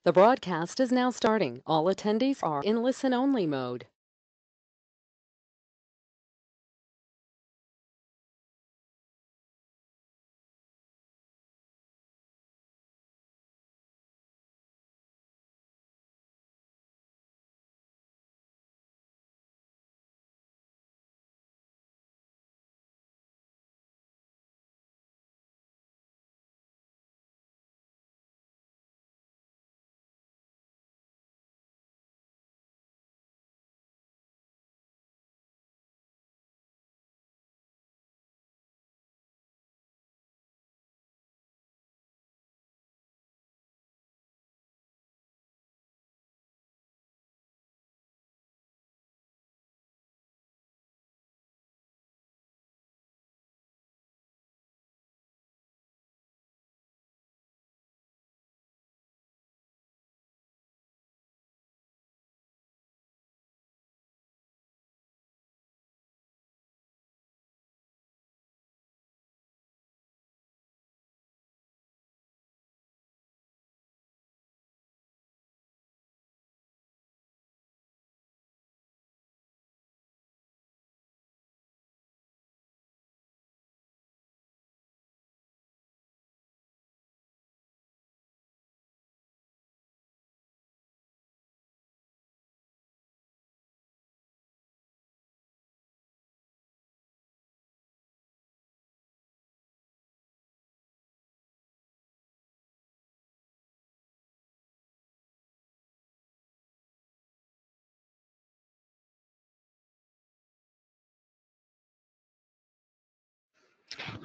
The broadcast is now starting. All attendees are in listen-only mode.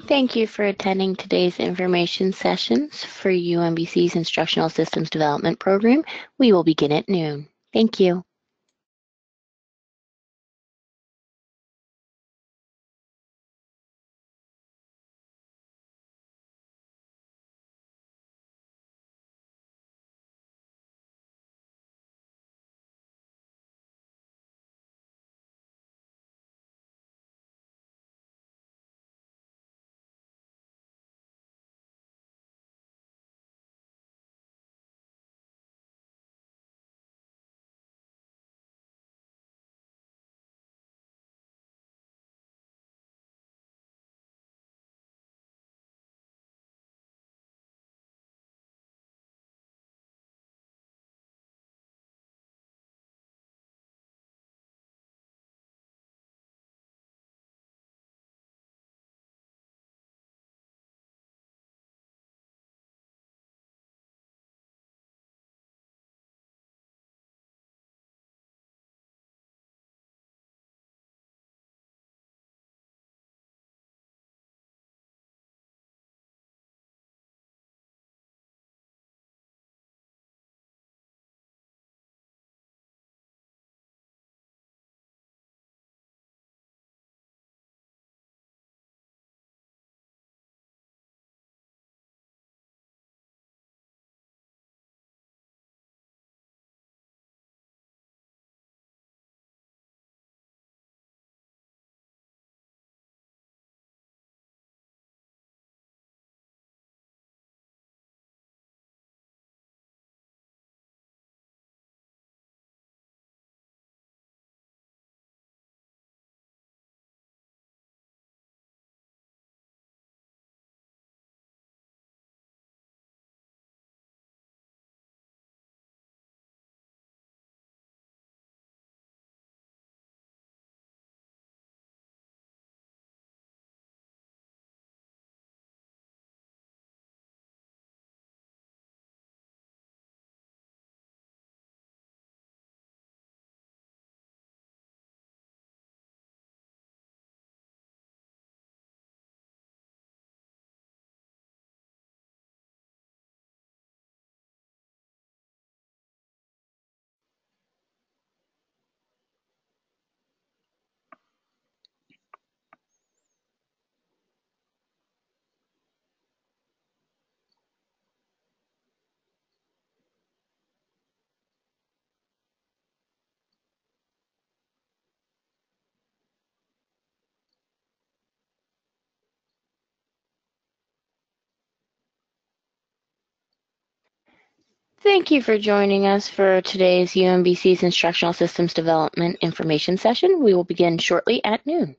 Thank you for attending today's information sessions for UMBC's Instructional Systems Development Program. We will begin at noon. Thank you. Thank you for joining us for today's UMBC's Instructional Systems Development Information Session. We will begin shortly at noon.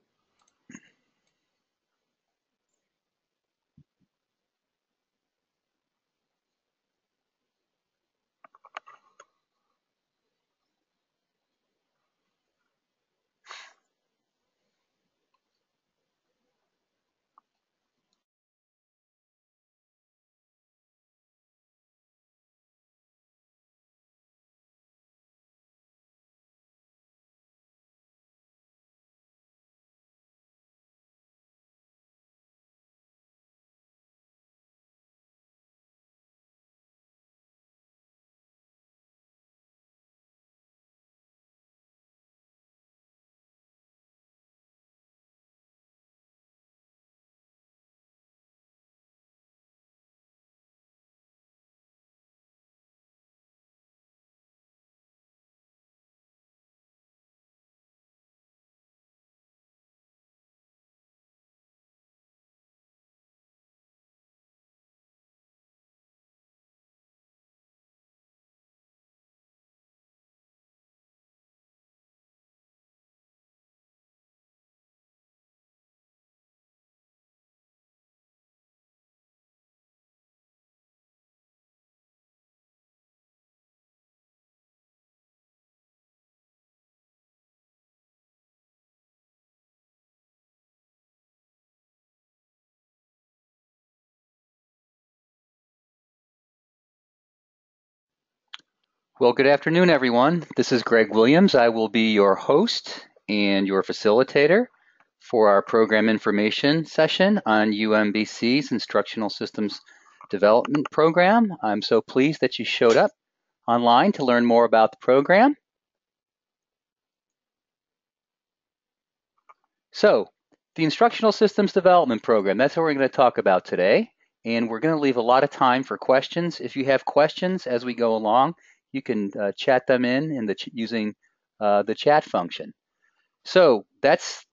Well, good afternoon, everyone. This is Greg Williams. I will be your host and your facilitator for our program information session on UMBC's Instructional Systems Development Program. I'm so pleased that you showed up online to learn more about the program. So, the Instructional Systems Development Program, that's what we're going to talk about today. And we're going to leave a lot of time for questions. If you have questions as we go along, you can chat them in using the chat function. So that's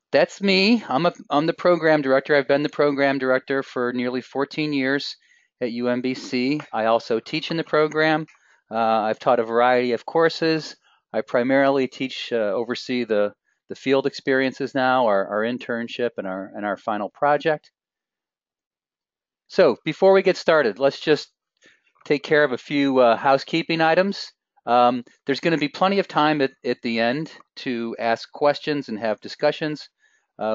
me. I'm the program director. I've been the program director for nearly 14 years at UMBC. I also teach in the program. I've taught a variety of courses. I primarily oversee the field experiences now, our internship and our final project. So before we get started, let's just take care of a few housekeeping items. There's going to be plenty of time at the end to ask questions and have discussions.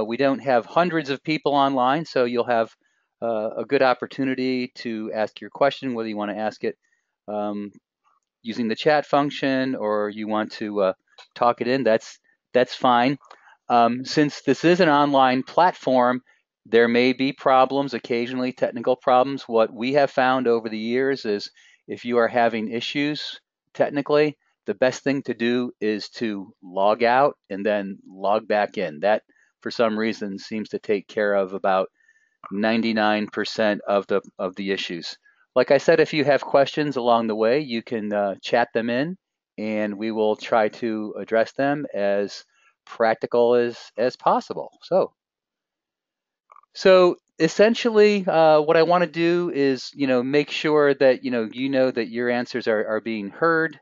We don't have hundreds of people online, so you'll have a good opportunity to ask your question, whether you want to ask it using the chat function or you want to talk it in, that's fine. Since this is an online platform, there may be problems, occasionally technical problems. What we have found over the years is if you are having issues technically, the best thing to do is to log out and then log back in. That, for some reason, seems to take care of about 99% of the issues. Like I said, if you have questions along the way, you can chat them in, and we will try to address them as practical as possible. So essentially, what I want to do is, make sure that that your answers are being heard.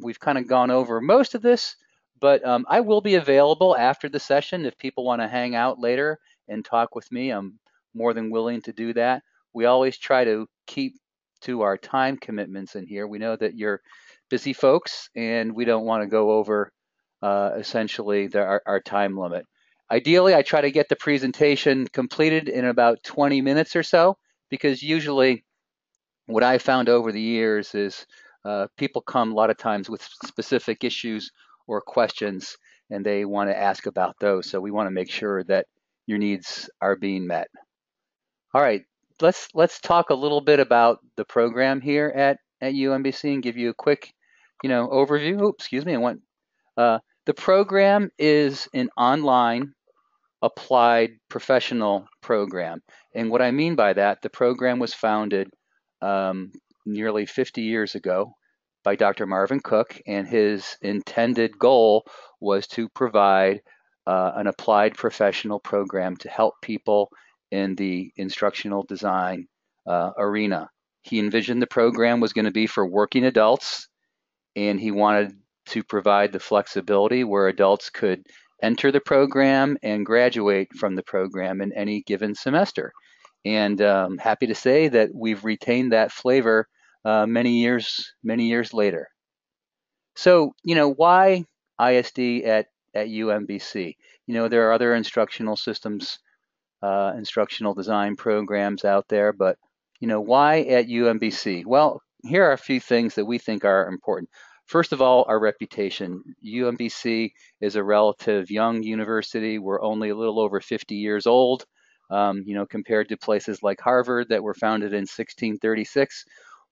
We've kind of gone over most of this, but I will be available after the session if people want to hang out later and talk with me. I'm more than willing to do that. We always try to keep to our time commitments in here. We know that you're busy folks, and we don't want to go over essentially our time limit. Ideally, I try to get the presentation completed in about 20 minutes or so, because usually what I found over the years is people come a lot of times with specific issues or questions, and they want to ask about those. So we want to make sure that your needs are being met. All right, let's talk a little bit about the program here at UMBC and give you a quick, overview. Oops, excuse me. The program is an online applied professional program. And what I mean by that, the program was founded um, nearly 50 years ago by Dr. Marvin Cook, and his intended goal was to provide an applied professional program to help people in the instructional design arena. He envisioned the program was going to be for working adults, and he wanted to provide the flexibility where adults could enter the program and graduate from the program in any given semester. And happy to say that we've retained that flavor many years later. So, why ISD at UMBC? There are other instructional systems, instructional design programs out there, but why at UMBC? Well, here are a few things that we think are important. First of all, our reputation. UMBC is a relative young university. We're only a little over 50 years old, compared to places like Harvard that were founded in 1636.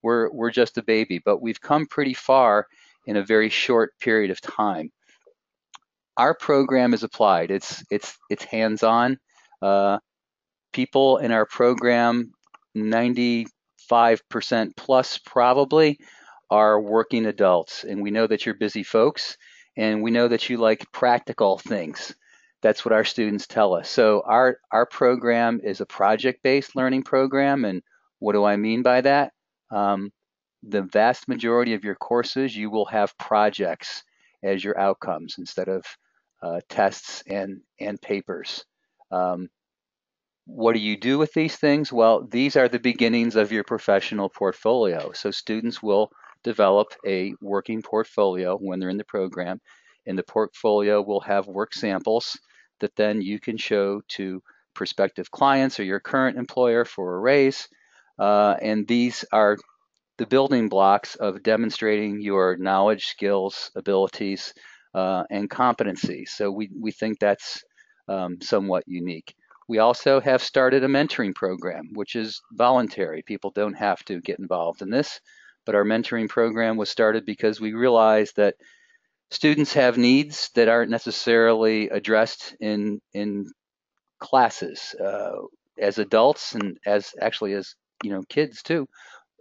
We're just a baby, but we've come pretty far in a very short period of time. Our program is applied. It's hands-on. People in our program, 95% plus probably, are working adults. And we know that you're busy folks, and we know that you like practical things. That's what our students tell us. So our program is a project-based learning program. And what do I mean by that? The vast majority of your courses, you will have projects as your outcomes instead of tests and papers. What do you do with these things? Well, these are the beginnings of your professional portfolio. So students will develop a working portfolio when they're in the program, and the portfolio will have work samples that then you can show to prospective clients or your current employer for a raise. And these are the building blocks of demonstrating your knowledge, skills, abilities, and competencies. So we think that's somewhat unique. We also have started a mentoring program, which is voluntary. People don't have to get involved in this, but our mentoring program was started because we realized that students have needs that aren't necessarily addressed in classes. As adults and as kids too,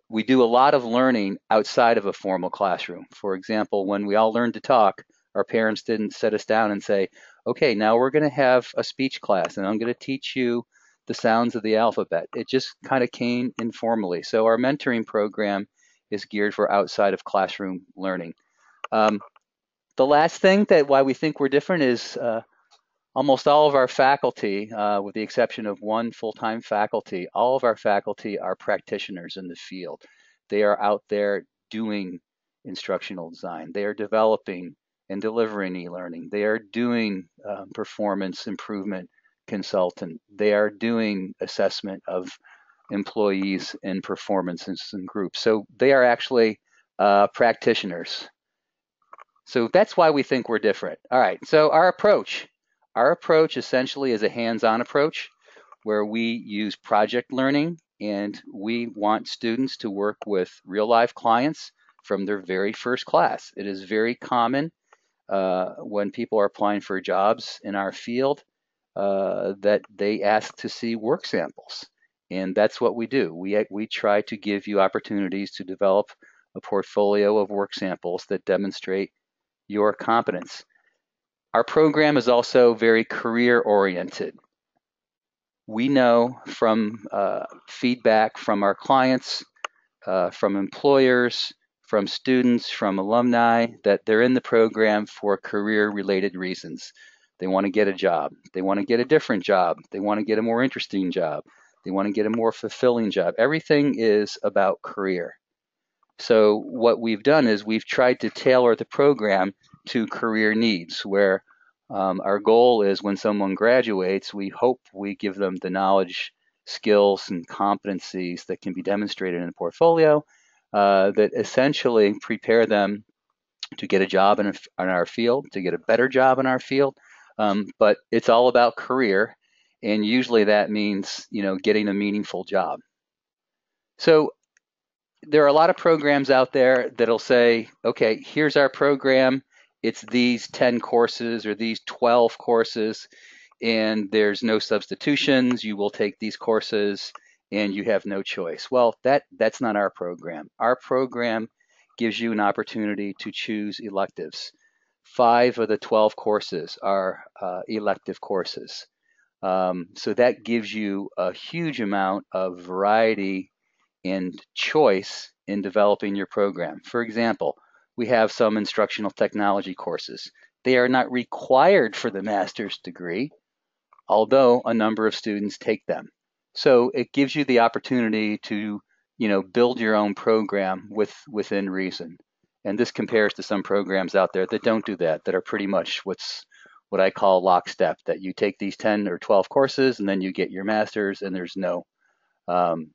we do a lot of learning outside of a formal classroom. For example, when we all learned to talk, our parents didn't set us down and say, okay, now we're going to have a speech class and I'm going to teach you the sounds of the alphabet. It just kind of came informally. So our mentoring program is geared for outside of classroom learning. The last thing why we think we're different is almost all of our faculty, with the exception of one full-time faculty, all of our faculty are practitioners in the field. They are out there doing instructional design. They are developing and delivering e-learning. They are doing performance improvement consultant. They are doing assessment of employees and performances in groups. So they are actually practitioners. So that's why we think we're different. All right, so our approach. Our approach essentially is a hands-on approach where we use project learning, and we want students to work with real-life clients from their very first class. It is very common when people are applying for jobs in our field that they ask to see work samples, and that's what we do. We try to give you opportunities to develop a portfolio of work samples that demonstrate your competence. Our program is also very career-oriented. We know from feedback from our clients, from employers, from students, from alumni, that they're in the program for career-related reasons. They want to get a job. They want to get a different job. They want to get a more interesting job. They want to get a more fulfilling job. Everything is about career. So what we've done is we've tried to tailor the program to career needs, where our goal is when someone graduates, we hope we give them the knowledge, skills, and competencies that can be demonstrated in a portfolio that essentially prepare them to get a job in our field, to get a better job in our field. But it's all about career, and usually that means getting a meaningful job. So there are a lot of programs out there that'll say, okay, here's our program. It's these 10 courses or these 12 courses, and there's no substitutions. You will take these courses and you have no choice. Well, that's not our program. Our program gives you an opportunity to choose electives. 5 of the 12 courses are elective courses. So that gives you a huge amount of variety and choice in developing your program. For example, we have some instructional technology courses. They are not required for the master's degree, although a number of students take them. So it gives you the opportunity to, build your own program within reason. And this compares to some programs out there that don't do that, that are pretty much what I call lockstep, that you take these 10 or 12 courses and then you get your master's, and um,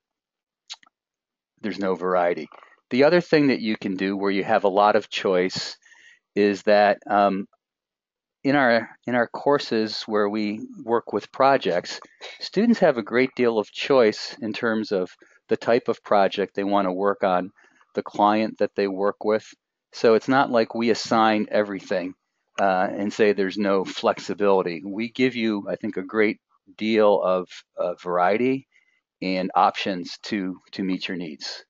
there's no variety. The other thing that you can do where you have a lot of choice is that in our courses where we work with projects, students have a great deal of choice in terms of the type of project they want to work on, the client that they work with. So it's not like we assign everything and say there's no flexibility. We give you, I think, a great deal of variety and options to meet your needs.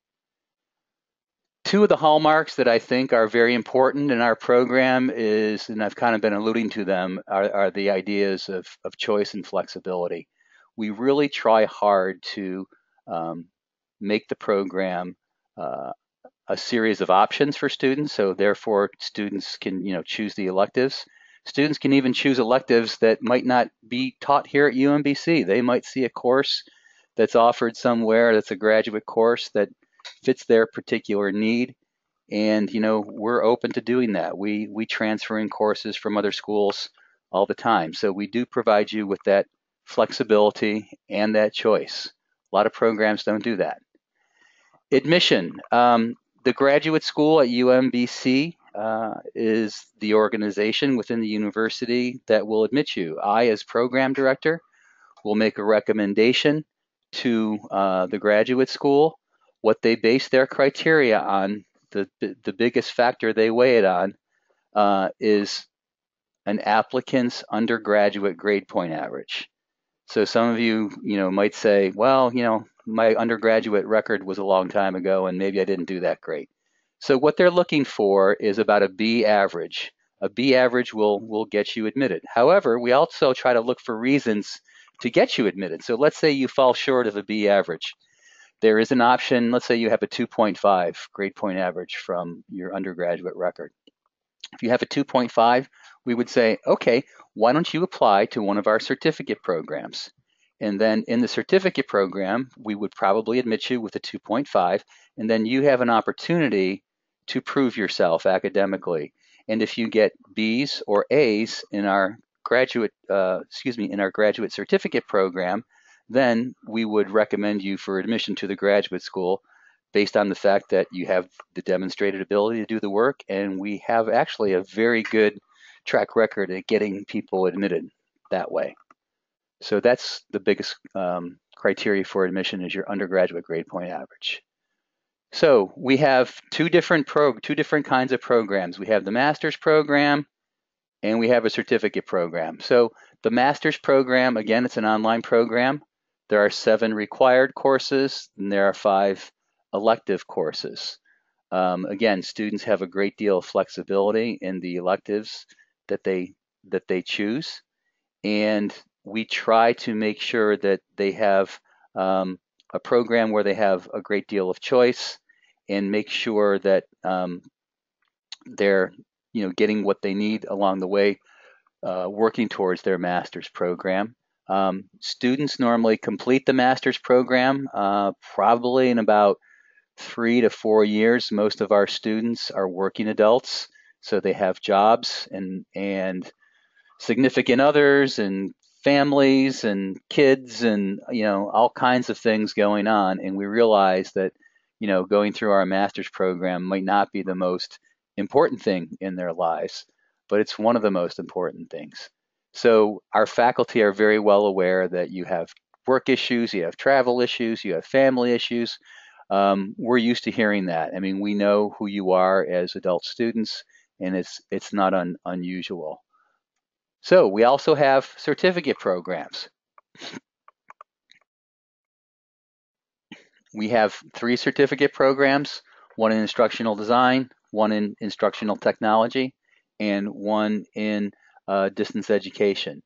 Two of the hallmarks that I think are very important in our program is, and I've kind of been alluding to them, are the ideas of choice and flexibility. We really try hard to make the program a series of options for students, so therefore students can choose the electives. Students can even choose electives that might not be taught here at UMBC. They might see a course that's offered somewhere that's a graduate course that fits their particular need, and we're open to doing that. We transfer in courses from other schools all the time, so we do provide you with that flexibility and that choice. A lot of programs don't do that. Admission. The graduate school at UMBC is the organization within the university that will admit you. I, as program director, will make a recommendation to the graduate school. What they base their criteria on, the biggest factor they weigh it on, is an applicant's undergraduate grade point average. So some of you, might say, well, my undergraduate record was a long time ago, and maybe I didn't do that great. So what they're looking for is about a B average. A B average will get you admitted. However, we also try to look for reasons to get you admitted. So let's say you fall short of a B average. There is an option. Let's say you have a 2.5 grade point average from your undergraduate record. If you have a 2.5, we would say, okay, why don't you apply to one of our certificate programs? And then in the certificate program, we would probably admit you with a 2.5, and then you have an opportunity to prove yourself academically. And if you get B's or A's in our graduate certificate program, then we would recommend you for admission to the graduate school based on the fact that you have the demonstrated ability to do the work, and we have actually a very good track record at getting people admitted that way. So that's the biggest criteria for admission, is your undergraduate grade point average. So we have two different kinds of programs. We have the master's program and we have a certificate program. So the master's program, again, it's an online program. There are 7 required courses and there are 5 elective courses. Again, students have a great deal of flexibility in the electives that they choose, and we try to make sure that they have a program where they have a great deal of choice, and make sure that they're getting what they need along the way, working towards their master's program. Students normally complete the master's program probably in about 3 to 4 years. Most of our students are working adults, so they have jobs and significant others and families and kids and all kinds of things going on. And we realize that going through our master's program might not be the most important thing in their lives, but it's one of the most important things. So our faculty are very well aware that you have work issues, you have travel issues, you have family issues. We're used to hearing that. I mean, we know who you are as adult students, and it's not unusual. So we also have certificate programs. We have 3 certificate programs, one in instructional design, one in instructional technology, and one in distance education.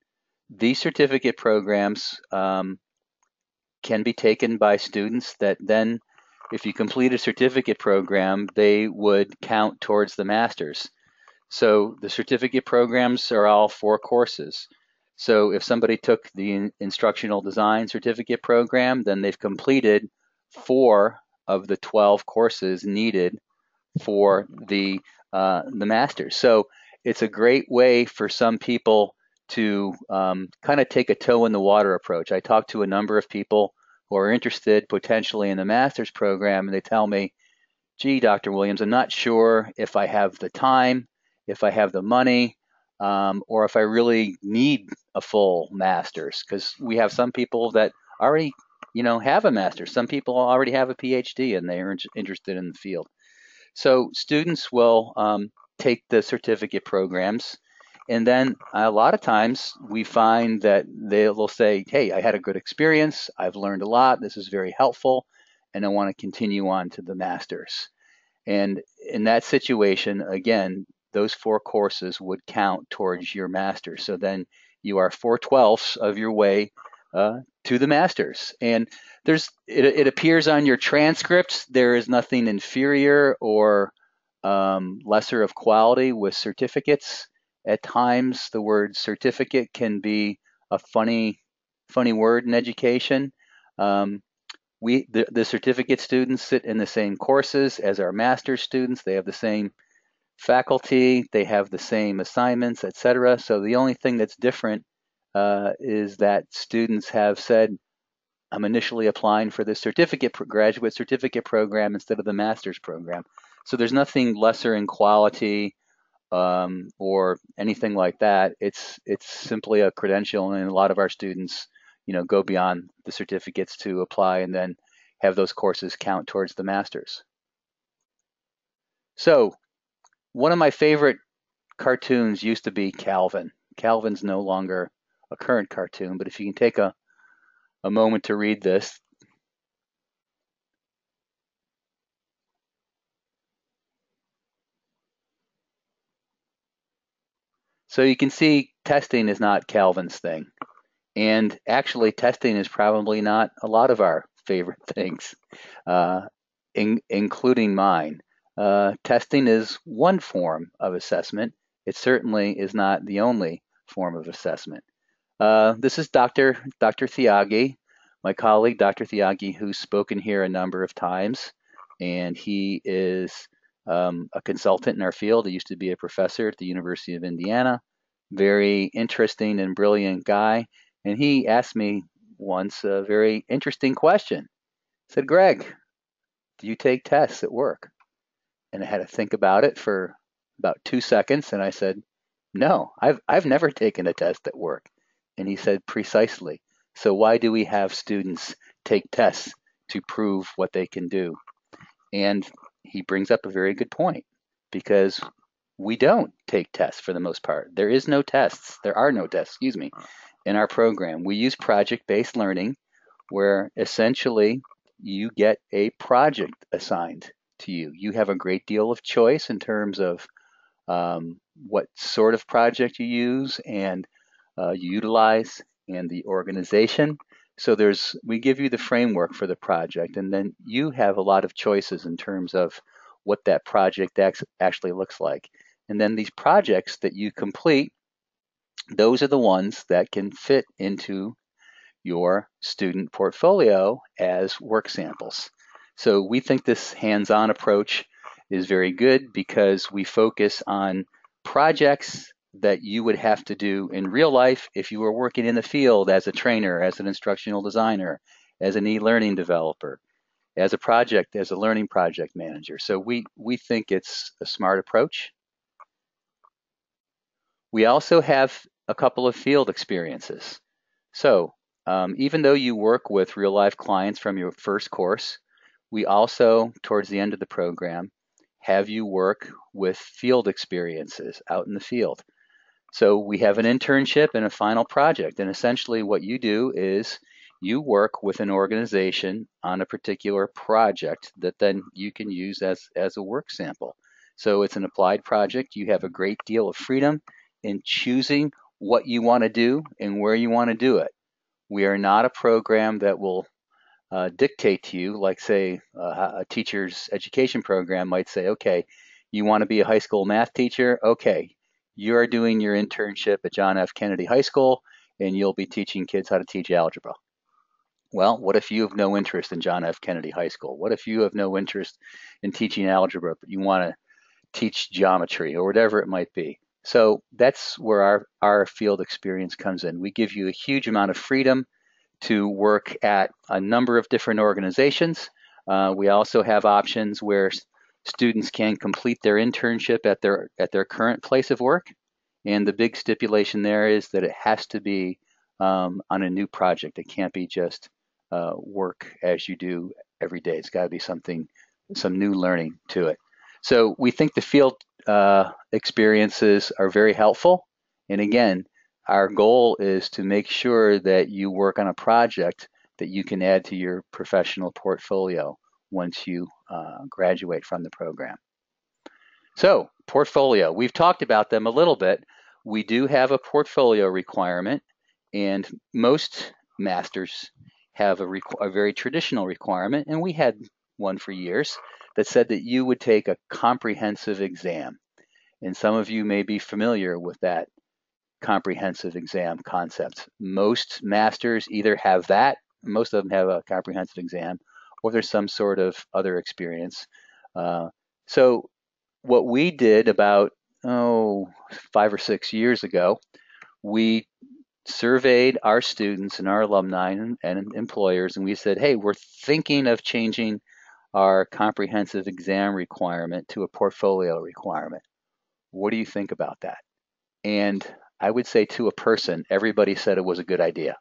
These certificate programs can be taken by students that then if you complete a certificate program, they would count towards the master's. So the certificate programs are all 4 courses. So if somebody took the instructional design certificate program, then they've completed 4 of the 12 courses needed for the master's. So it's a great way for some people to kind of take a toe in the water approach. I talked to a number of people who are interested potentially in the master's program, and they tell me, gee, Dr. Williams, I'm not sure if I have the time, if I have the money, or if I really need a full master's, because we have some people that already, have a master's. Some people already have a PhD and they are interested in the field. So students will take the certificate programs, and then a lot of times we find that they'll say, hey, I had a good experience, I've learned a lot, this is very helpful, and I want to continue on to the master's. And in that situation, again, those 4 courses would count towards your master's. So then you are 4/12 of your way to the master's. And it appears on your transcripts, there is nothing inferior or lesser of quality with certificates. At times, the word certificate can be a funny word in education. The certificate students sit in the same courses as our master's students. They have the same faculty, they have the same assignments, etc. So the only thing that's different is that students have said, I'm initially applying for this graduate certificate program instead of the master's program. So there's nothing lesser in quality or anything like that. It's simply a credential, and a lot of our students, go beyond the certificates to apply and then have those courses count towards the master's. So one of my favorite cartoons used to be Calvin. Calvin's no longer a current cartoon, but if you can take a moment to read this. So you can see testing is not Calvin's thing. And actually, testing is probably not a lot of our favorite things, including mine. Testing is one form of assessment. It certainly is not the only form of assessment. This is Dr. Thiagi, my colleague, Dr. Thiagi, who's spoken here a number of times, and he is a consultant in our field. He used to be a professor at the University of Indiana. Very interesting and brilliant guy. And he asked me once a very interesting question. He said, Greg, do you take tests at work? And I had to think about it for about 2 seconds. And I said, no, I've never taken a test at work. And he said, precisely. So why do we have students take tests to prove what they can do? And he brings up a very good point, because we don't take tests for the most part. There are no tests, in our program. We use project-based learning, where essentially you get a project assigned to you. You have a great deal of choice in terms of what sort of project you use and you utilize, and the organization. So we give you the framework for the project, and then you have a lot of choices in terms of what that project actually looks like. And then these projects that you complete, those are the ones that can fit into your student portfolio as work samples. So we think this hands-on approach is very good, because we focus on projects that you would have to do in real life if you were working in the field as a trainer, as an instructional designer, as an e-learning developer, as a learning project manager. So we think it's a smart approach. We also have a couple of field experiences. So even though you work with real life clients from your first course, we also, towards the end of the program, have you work with field experiences out in the field. So we have an internship and a final project. And essentially what you do is you work with an organization on a particular project that then you can use as a work sample. So it's an applied project. You have a great deal of freedom in choosing what you want to do and where you want to do it. We are not a program that will dictate to you, like say a teacher's education program might say, okay, you want to be a high school math teacher? Okay, you're doing your internship at John F. Kennedy High School, and you'll be teaching kids how to teach algebra. Well, what if you have no interest in John F. Kennedy High School? What if you have no interest in teaching algebra, but you want to teach geometry or whatever it might be? So that's where our field experience comes in. We give you a huge amount of freedom to work at a number of different organizations. We also have options where students can complete their internship at their current place of work. And the big stipulation there is that it has to be on a new project. It can't be just work as you do every day. It's got to be some new learning to it. So we think the field experiences are very helpful. And again, our goal is to make sure that you work on a project that you can add to your professional portfolio once you graduate from the program. So, portfolio. We've talked about them a little bit. We do have a portfolio requirement, and most masters have a very traditional requirement, and we had one for years that said that you would take a comprehensive exam. And some of you may be familiar with that comprehensive exam concept. Most masters either have that, most of them have a comprehensive exam, or there's some sort of other experience. So what we did about 5 or 6 years ago, we surveyed our students and our alumni and employers, and we said, hey, we're thinking of changing our comprehensive exam requirement to a portfolio requirement. What do you think about that? And I would say to a person, everybody said it was a good idea.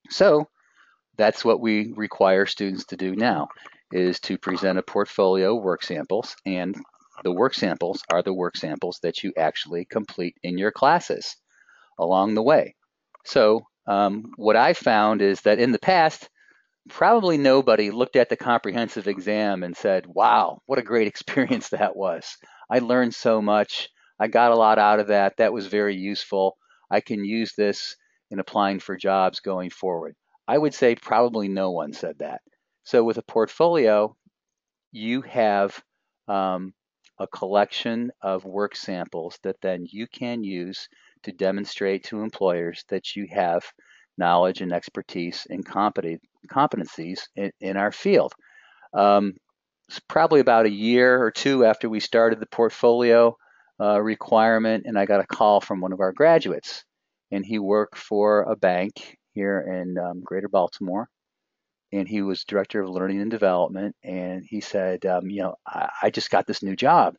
So that's what we require students to do now, is to present a portfolio work samples, and the work samples are the work samples that you actually complete in your classes along the way. So what I found is that in the past, probably nobody looked at the comprehensive exam and said, wow, what a great experience that was. I learned so much. I got a lot out of that. That was very useful. I can use this in applying for jobs going forward. I would say probably no one said that. So with a portfolio, you have a collection of work samples that then you can use to demonstrate to employers that you have knowledge and expertise and competencies in our field. It's probably about a year or two after we started the portfolio requirement, and I got a call from one of our graduates, and he worked for a bank here in Greater Baltimore, and he was director of learning and development, and he said, I just got this new job,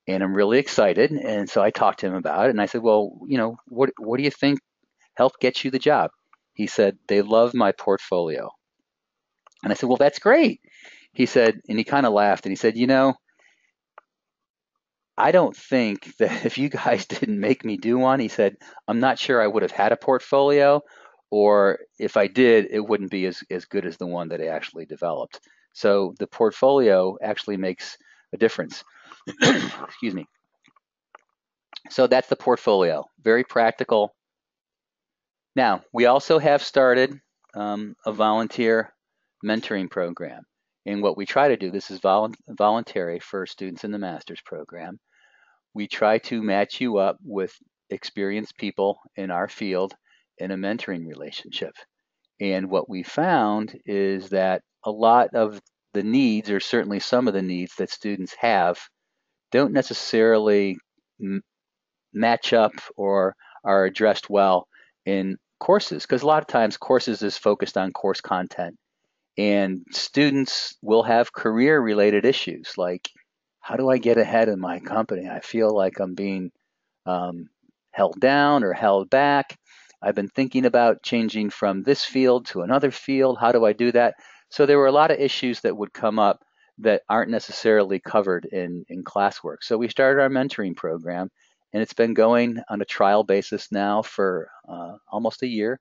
and I'm really excited. And so I talked to him about it, and I said, well, what do you think helped get you the job? He said, they love my portfolio. And I said, well, that's great. He said, and he kind of laughed, and he said, I don't think that if you guys didn't make me do one, he said, I'm not sure I would have had a portfolio, or if I did, it wouldn't be as good as the one that I actually developed. So the portfolio actually makes a difference. Excuse me. So that's the portfolio, very practical. Now, we also have started a volunteer mentoring program. And what we try to do, this is voluntary for students in the master's program. We try to match you up with experienced people in our field in a mentoring relationship. And what we found is that a lot of the needs, or certainly some of the needs that students have, don't necessarily match up or are addressed well in courses, because a lot of times courses is focused on course content, and students will have career related issues like, how do I get ahead in my company? I feel like I'm being held down or held back. I've been thinking about changing from this field to another field. How do I do that? So there were a lot of issues that would come up that aren't necessarily covered in classwork. So we started our mentoring program, and it's been going on a trial basis now for almost a year.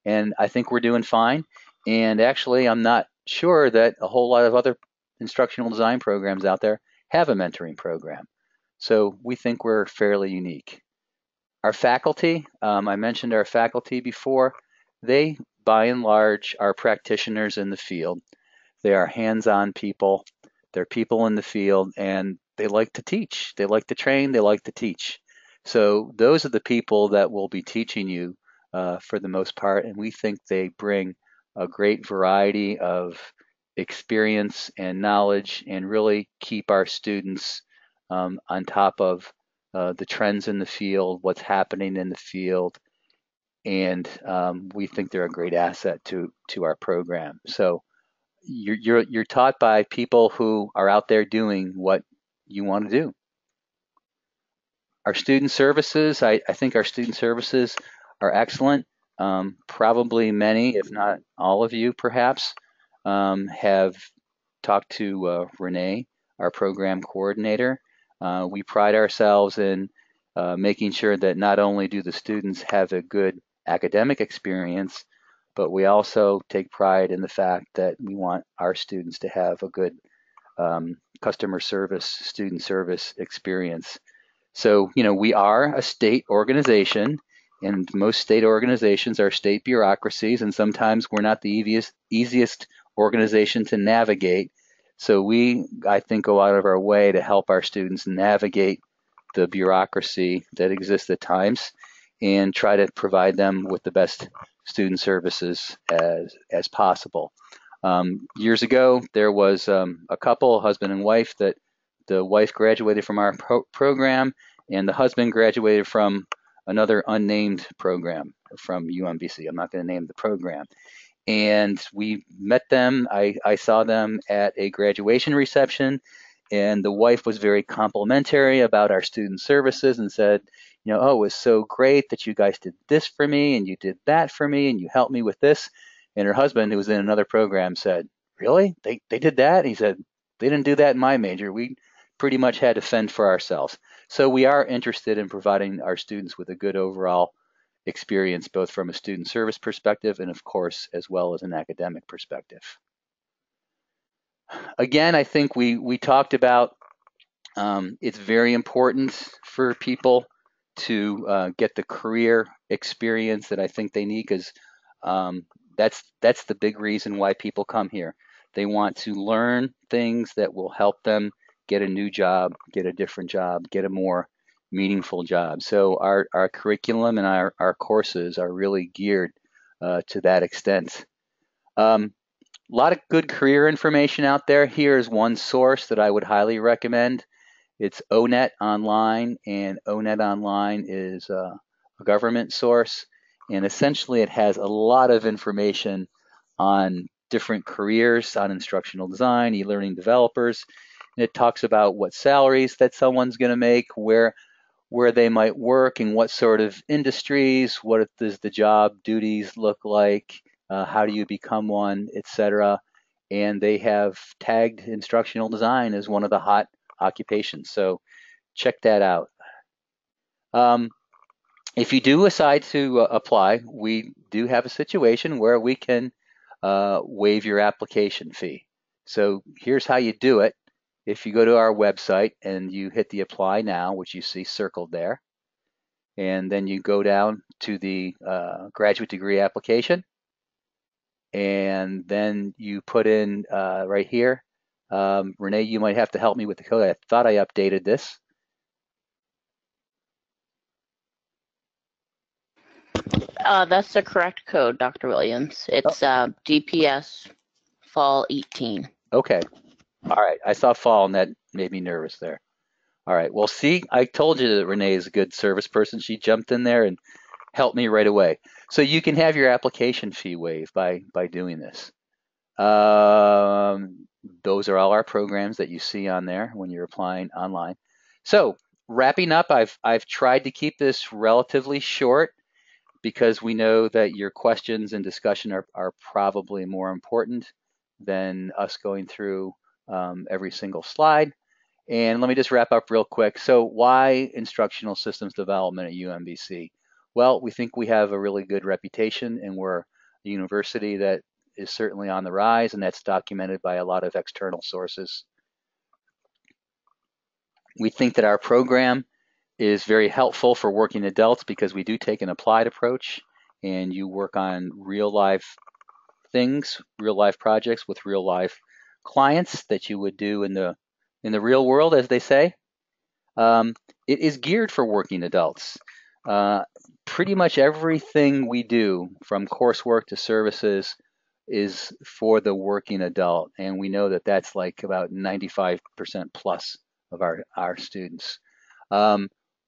And I think we're doing fine. And actually, I'm not sure that a whole lot of other instructional design programs out there have a mentoring program. So we think we're fairly unique. Our faculty, I mentioned our faculty before, they by and large, are practitioners in the field. They are hands-on people. They're people in the field, and they like to teach. They like to train. They like to teach. So those are the people that will be teaching you for the most part, and we think they bring a great variety of experience and knowledge and really keep our students on top of the trends in the field, what's happening in the field, and we think they're a great asset to our program. So you're taught by people who are out there doing what you want to do. Our student services, I think our student services are excellent. Probably many, if not all of you perhaps, have talked to Renee, our program coordinator. We pride ourselves in making sure that not only do the students have a good academic experience, but we also take pride in the fact that we want our students to have a good customer service, student service experience. So, we are a state organization, and most state organizations are state bureaucracies, and sometimes we're not the easiest organization to navigate. So I think, go out of our way to help our students navigate the bureaucracy that exists at times and try to provide them with the best student services as possible. Years ago, there was a couple, husband and wife, that the wife graduated from our program and the husband graduated from another unnamed program from UMBC. I'm not going to name the program. And we met them. I saw them at a graduation reception, and the wife was very complimentary about our student services and said, oh, it was so great that you guys did this for me and you did that for me and you helped me with this. And her husband, who was in another program, said, really? They did that? And he said, they didn't do that in my major. We pretty much had to fend for ourselves. So we are interested in providing our students with a good overall experience, both from a student service perspective and, of course, as well as an academic perspective. Again, I think we talked about it's very important for people to get the career experience that I think they need, because that's the big reason why people come here. They want to learn things that will help them get a new job, get a different job, get a more meaningful job. So our curriculum and our courses are really geared to that extent. A lot of good career information out there. Here is one source that I would highly recommend. It's ONET Online, and ONET Online is a government source, and essentially it has a lot of information on different careers, on instructional design, e-learning developers, and it talks about what salaries that someone's going to make, where they might work, and what sort of industries, what does the job duties look like, how do you become one, etc. And they have tagged instructional design as one of the hot occupations. So check that out. If you do decide to apply, we do have a situation where we can waive your application fee. So here's how you do it. If you go to our website and you hit the apply now, which you see circled there, and then you go down to the graduate degree application, and then you put in right here, Renee, you might have to help me with the code. I thought I updated this. That's the correct code, Dr. Williams. It's DPS Fall 18. Okay. All right. I saw fall, and that made me nervous there. All right. Well, see, I told you that Renee is a good service person. She jumped in there and helped me right away. So you can have your application fee waived by doing this. Those are all our programs that you see on there when you're applying online. So wrapping up, I've tried to keep this relatively short because we know that your questions and discussion are probably more important than us going through every single slide. And let me just wrap up real quick. So why instructional systems development at UMBC? Well, we think we have a really good reputation, and we're a university that is certainly on the rise, and that's documented by a lot of external sources. We think that our program is very helpful for working adults because we do take an applied approach, and you work on real life things, real life projects with real life clients that you would do in the real world, as they say. It is geared for working adults. Pretty much everything we do, from coursework to services, is for the working adult, and we know that that's like about 95% plus of our students.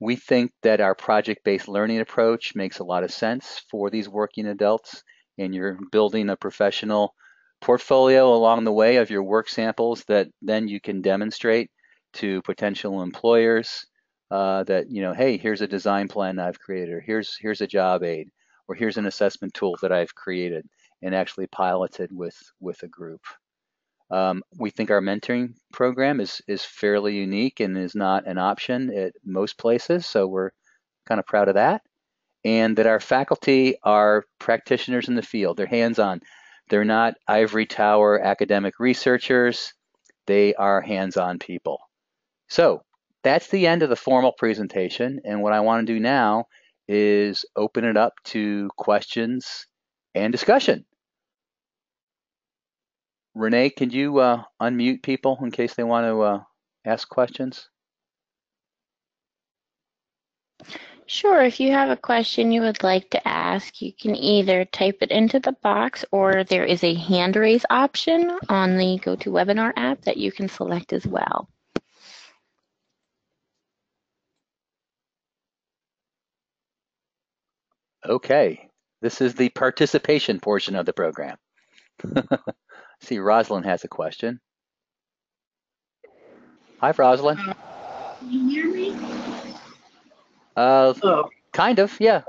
We think that our project-based learning approach makes a lot of sense for these working adults, and you're building a professional portfolio along the way of your work samples that then you can demonstrate to potential employers that, hey, here's a design plan I've created, or here's a job aid, or here's an assessment tool that I've created and actually piloted with a group. We think our mentoring program is fairly unique and is not an option at most places, so we're kind of proud of that. And that our faculty are practitioners in the field. They're hands-on. They're not ivory tower academic researchers. They are hands-on people. So that's the end of the formal presentation, and what I want to do now is open it up to questions and discussion. Renee, can you unmute people in case they want to ask questions? Sure, if you have a question you would like to ask, you can either type it into the box, or there is a hand raise option on the GoToWebinar app that you can select as well. Okay, this is the participation portion of the program. See, Rosalind has a question. Hi, Rosalind. Can you hear me? Kind of, yeah.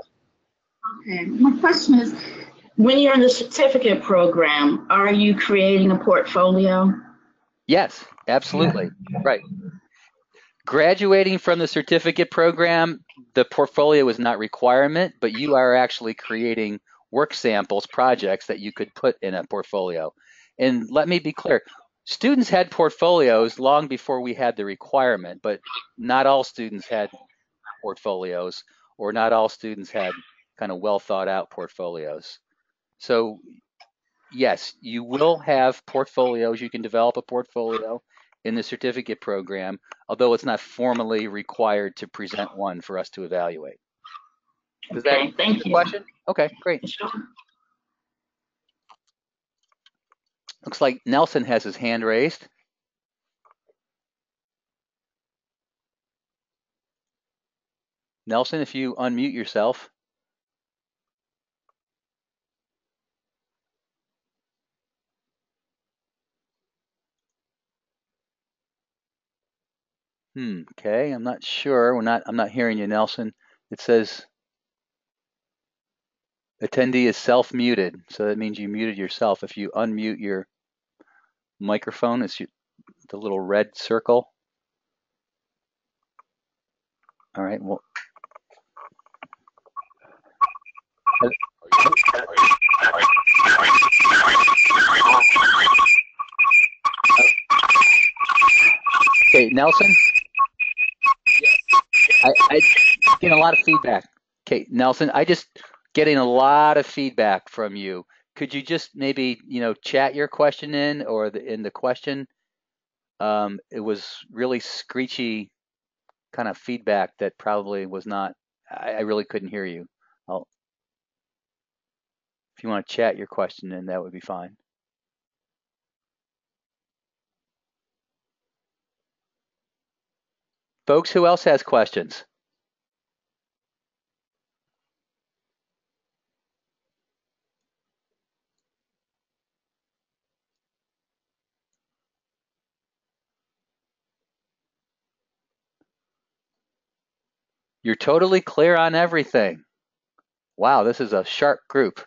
Okay. My question is, when you're in the certificate program, are you creating a portfolio? Yes, absolutely. Right. Graduating from the certificate program, the portfolio is not requirement, but you are actually creating work samples, projects that you could put in a portfolio. And let me be clear, students had portfolios long before we had the requirement, but not all students had portfolios, or not all students had kind of well thought out portfolios. So yes, you will have portfolios. You can develop a portfolio in the certificate program, although it's not formally required to present one for us to evaluate. Does that answer Thank the you. question? Okay, great. Sure. Looks like Nelson has his hand raised. Nelson, if you unmute yourself. Okay, I'm not sure. I'm not hearing you, Nelson. It says attendee is self-muted, so that means you muted yourself. If you unmute your microphone, it's the little red circle. All right, well. Okay, Nelson? I getting a lot of feedback. Okay, Nelson, I just getting a lot of feedback from you. Could you just maybe, chat your question in, or in the question? It was really screechy kind of feedback that probably was not, I really couldn't hear you. If you want to chat your question in, that would be fine. Folks, who else has questions? You're totally clear on everything. Wow, this is a sharp group.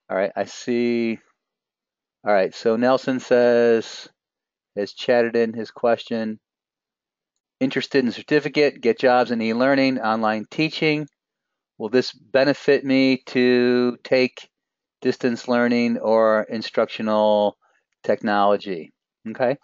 All right, I see. All right, so Nelson has chatted in his question. Interested in certificate, get jobs in e-learning, online teaching. Will this benefit me to take distance learning or instructional technology? Okay.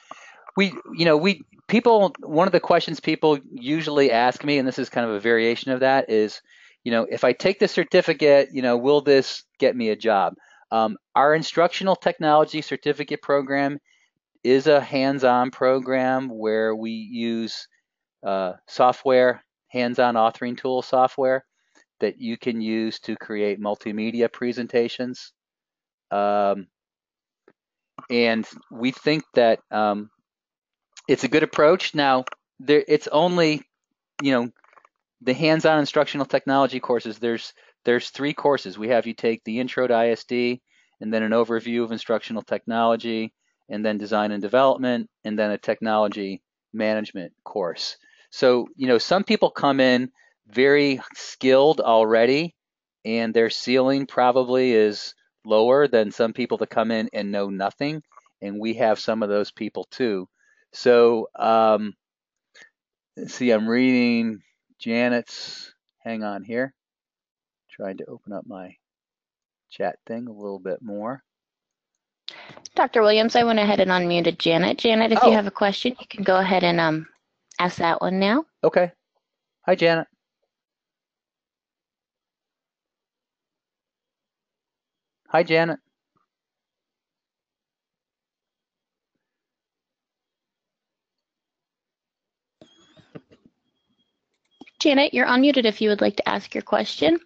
one of the questions people usually ask me, and this is kind of a variation of that, is, if I take the certificate, will this get me a job? Our instructional technology certificate program is a hands-on program where we use software, hands-on authoring tool software that you can use to create multimedia presentations. And we think that it's a good approach. Now, it's only, the hands-on instructional technology courses, there's 3 courses. We have you take the Intro to ISD, and then an overview of instructional technology, and then design and development, and then a technology management course. So, some people come in very skilled already, and their ceiling probably is lower than some people that come in and know nothing, and we have some of those people too. So, let's see, I'm reading Janet's, hang on here, trying to open up my chat thing a little bit more. Dr. Williams, I went ahead and unmuted Janet. Janet, if you have a question, you can go ahead and ask that one now. Okay. Hi, Janet. Hi, Janet. Janet, you're unmuted if you would like to ask your question.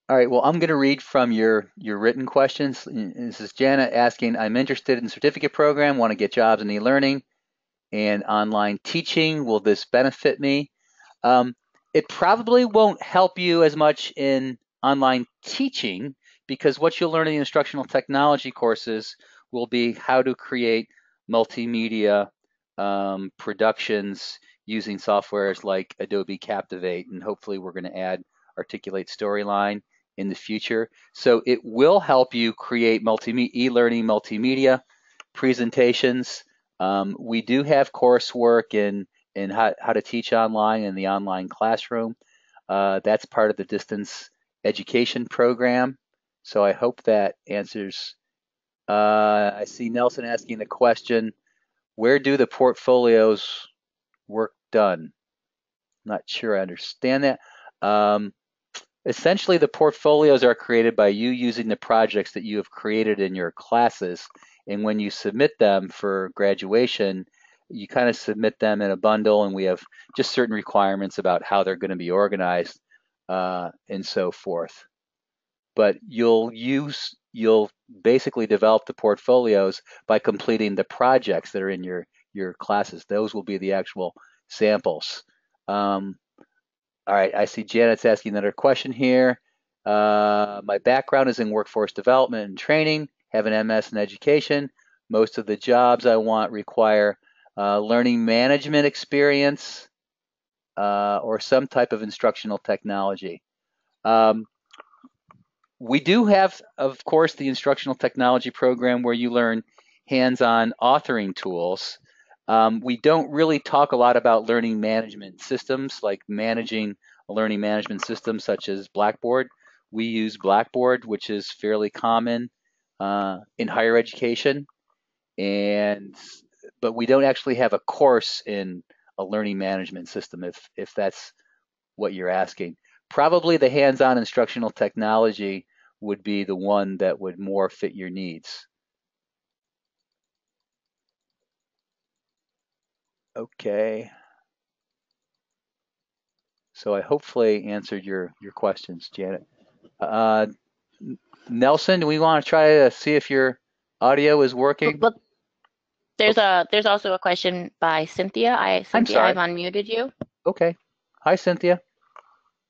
All right, well, I'm going to read from your written questions. This is Janet asking, I'm interested in the certificate program, want to get jobs in e-learning and online teaching. Will this benefit me? It probably won't help you as much in online teaching, because what you'll learn in the instructional technology courses will be how to create multimedia productions using softwares like Adobe Captivate, and hopefully we're going to add Articulate Storyline in the future. So it will help you create e-learning multimedia presentations. We do have coursework in how to teach online in the online classroom. That's part of the distance education program. So I hope that answers. I see Nelson asking the question, where do the portfolios work done? Not sure I understand that. Essentially, the portfolios are created by you using the projects that you have created in your classes. And when you submit them for graduation, you kind of submit them in a bundle, and we have just certain requirements about how they're going to be organized and so forth. But you'll basically develop the portfolios by completing the projects that are in your classes. Those will be the actual samples. All right, I see Janet's asking another question here. My background is in workforce development and training, have an MS in education. Most of the jobs I want require learning management experience or some type of instructional technology. We do have, of course, the instructional technology program where you learn hands-on authoring tools. We don't really talk a lot about learning management systems, like managing a learning management system such as Blackboard. We use Blackboard, which is fairly common in higher education, but we don't actually have a course in a learning management system, if that's what you're asking. Probably the hands-on instructional technology would be the one that would more fit your needs. Okay. So I hopefully answered your questions, Janet. Nelson, do we want to try to see if your audio is working? Well, there's also a question by Cynthia. Cynthia, I've unmuted you. Okay. Hi, Cynthia.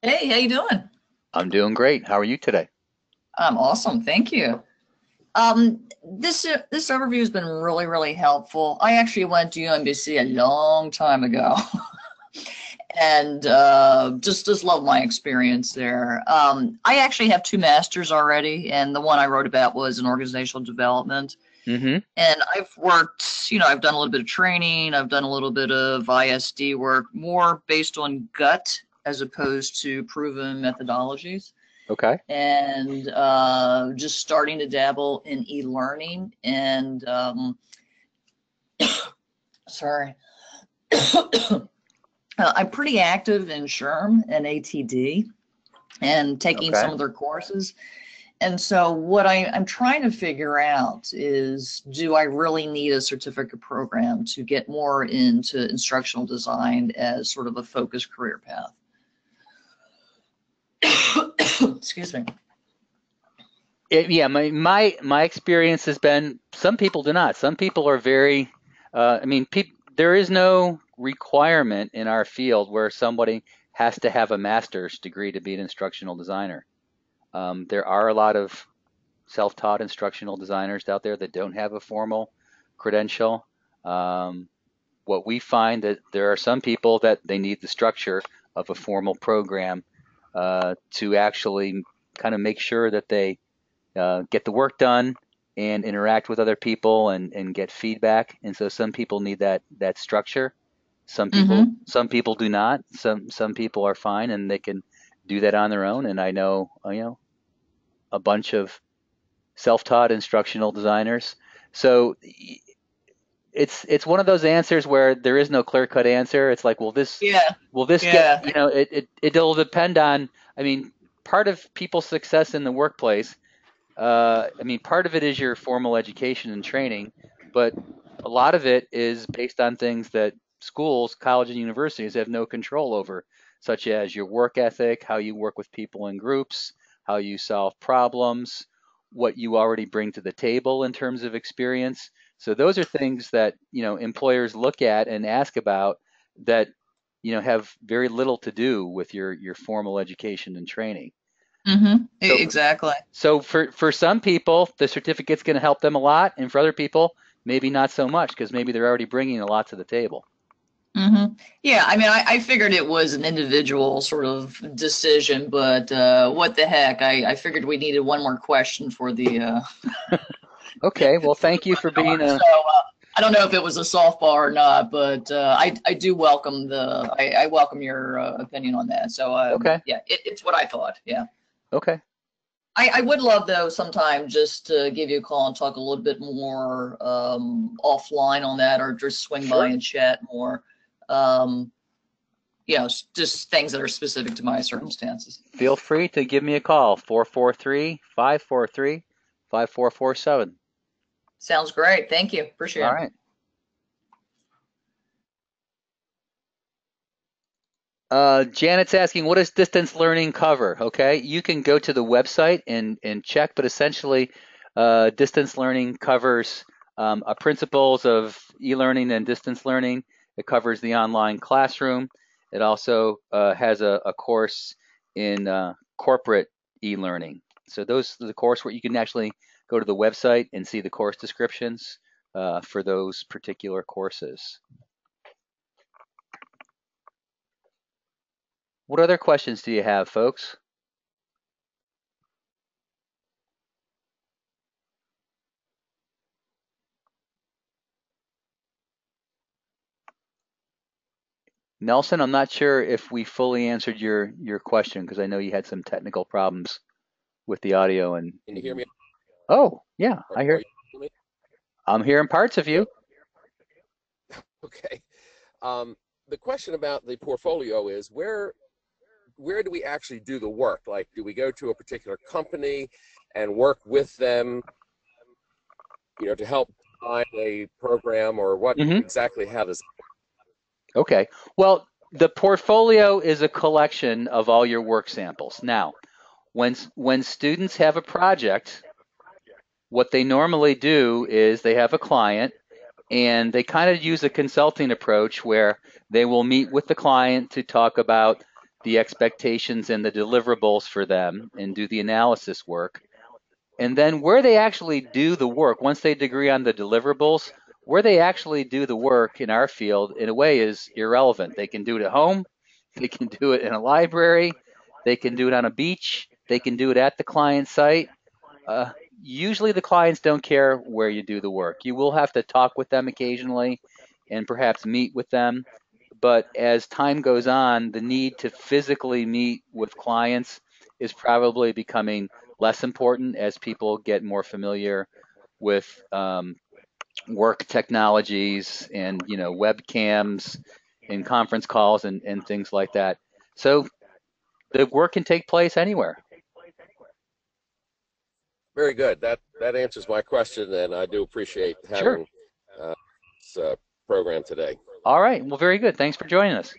Hey, how you doing? I'm doing great. How are you today? I'm awesome, thank you. This overview has been really, really helpful. I actually went to UMBC a long time ago, and just love my experience there. I actually have 2 masters already, and the one I wrote about was in organizational development. Mm-hmm. And I've worked, I've done a little bit of training, I've done a little bit of ISD work, more based on gut as opposed to proven methodologies. Okay. and just starting to dabble in e-learning and sorry. I'm pretty active in SHRM and ATD and taking Okay. some of their courses. And so what I'm trying to figure out is, do I really need a certificate program to get more into instructional design as sort of a focused career path? Excuse me. Yeah, my experience has been some people do not. Some people are very, I mean, there is no requirement in our field where somebody has to have a master's degree to be an instructional designer. There are a lot of self-taught instructional designers out there that don't have a formal credential. What we find that there are some people that they need the structure of a formal program to actually kind of make sure that they get the work done and interact with other people and get feedback. And so some people need that structure. Some people do not. Some people are fine and they can do that on their own. And I know a bunch of self-taught instructional designers. So it's one of those answers where there is no clear-cut answer. It's like, will this get, it'll depend on, I mean, part of people's success in the workplace, I mean, part of it is your formal education and training, but a lot of it is based on things that schools, colleges, and universities have no control over, such as your work ethic, how you work with people in groups, how you solve problems, what you already bring to the table in terms of experience. So those are things that, employers look at and ask about that, have very little to do with your formal education and training. Exactly. So for some people, the certificate's going to help them a lot, and for other people, maybe not so much because maybe they're already bringing a lot to the table. Yeah, I mean, I figured it was an individual sort of decision, but what the heck? I figured we needed one more question for the. Okay, well, thank you for being a. So I don't know if it was a softball or not, but I do welcome I welcome your opinion on that. So Okay. Yeah, it's what I thought. Yeah. Okay. I would love though sometime just to give you a call and talk a little bit more offline on that, or just swing Sure. by and chat more. Just things that are specific to my circumstances. Feel free to give me a call, 443-543-5447. Sounds great. Thank you. Appreciate it. All right. Janet's asking, what does distance learning cover? Okay, you can go to the website and check, but essentially distance learning covers principles of e-learning and distance learning. It covers the online classroom. It also has a course in corporate e-learning. So those are the course where you can actually go to the website and see the course descriptions for those particular courses. What other questions do you have, folks? Nelson, I'm not sure if we fully answered your question because I know you had some technical problems with the audio. And can you hear me? Oh, yeah, I hear. Me? I'm hearing parts of you. Okay. The question about the portfolio is where do we actually do the work? Like, do we go to a particular company and work with them, to help design a program, or what exactly how does? Okay. Well, the portfolio is a collection of all your work samples. Now, when students have a project, what they normally do is they have a client and they kind of use a consulting approach where they will meet with the client to talk about the expectations and the deliverables for them and do the analysis work. And then where they actually do the work, once they agree on the deliverables, where they actually do the work in our field, in a way, is irrelevant. They can do it at home. They can do it in a library. They can do it on a beach. They can do it at the client site. Usually the clients don't care where you do the work. You will have to talk with them occasionally and perhaps meet with them. But as time goes on, the need to physically meet with clients is probably becoming less important as people get more familiar with work technologies and webcams and conference calls and things like that. So the work can take place anywhere. Very good. That answers my question, and I do appreciate having this program today. All right. Well, very good. Thanks for joining us.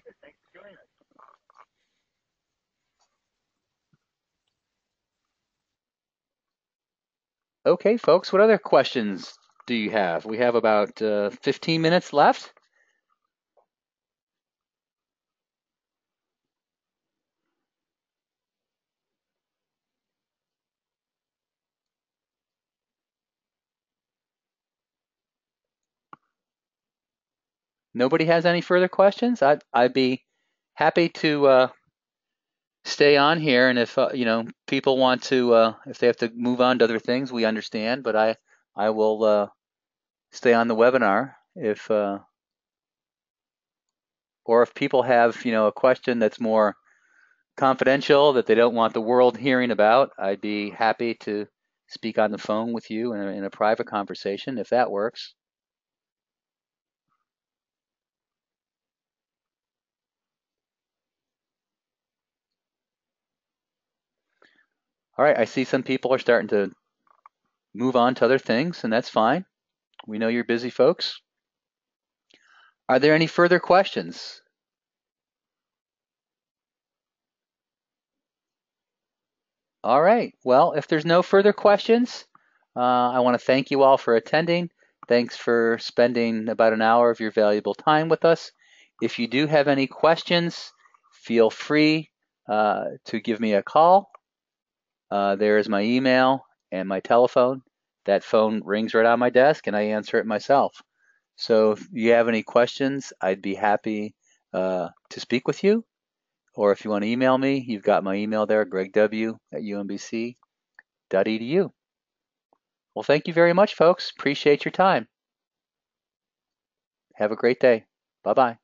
Okay, folks, what other questions do you have? We have about 15 minutes left. Nobody has any further questions? I'd be happy to stay on here, and if people want to, if they have to move on to other things, we understand. But I will stay on the webinar if or if people have a question that's more confidential that they don't want the world hearing about. I'd be happy to speak on the phone with you in a private conversation if that works. All right, I see some people are starting to move on to other things, and that's fine. We know you're busy folks. Are there any further questions? All right, well, if there's no further questions, I want to thank you all for attending. Thanks for spending about an hour of your valuable time with us. If you do have any questions, feel free to give me a call. There is my email and my telephone. That phone rings right on my desk and I answer it myself. So if you have any questions, I'd be happy to speak with you. Or if you want to email me, you've got my email there, gregw@umbc.edu. Well, thank you very much, folks. Appreciate your time. Have a great day. Bye-bye.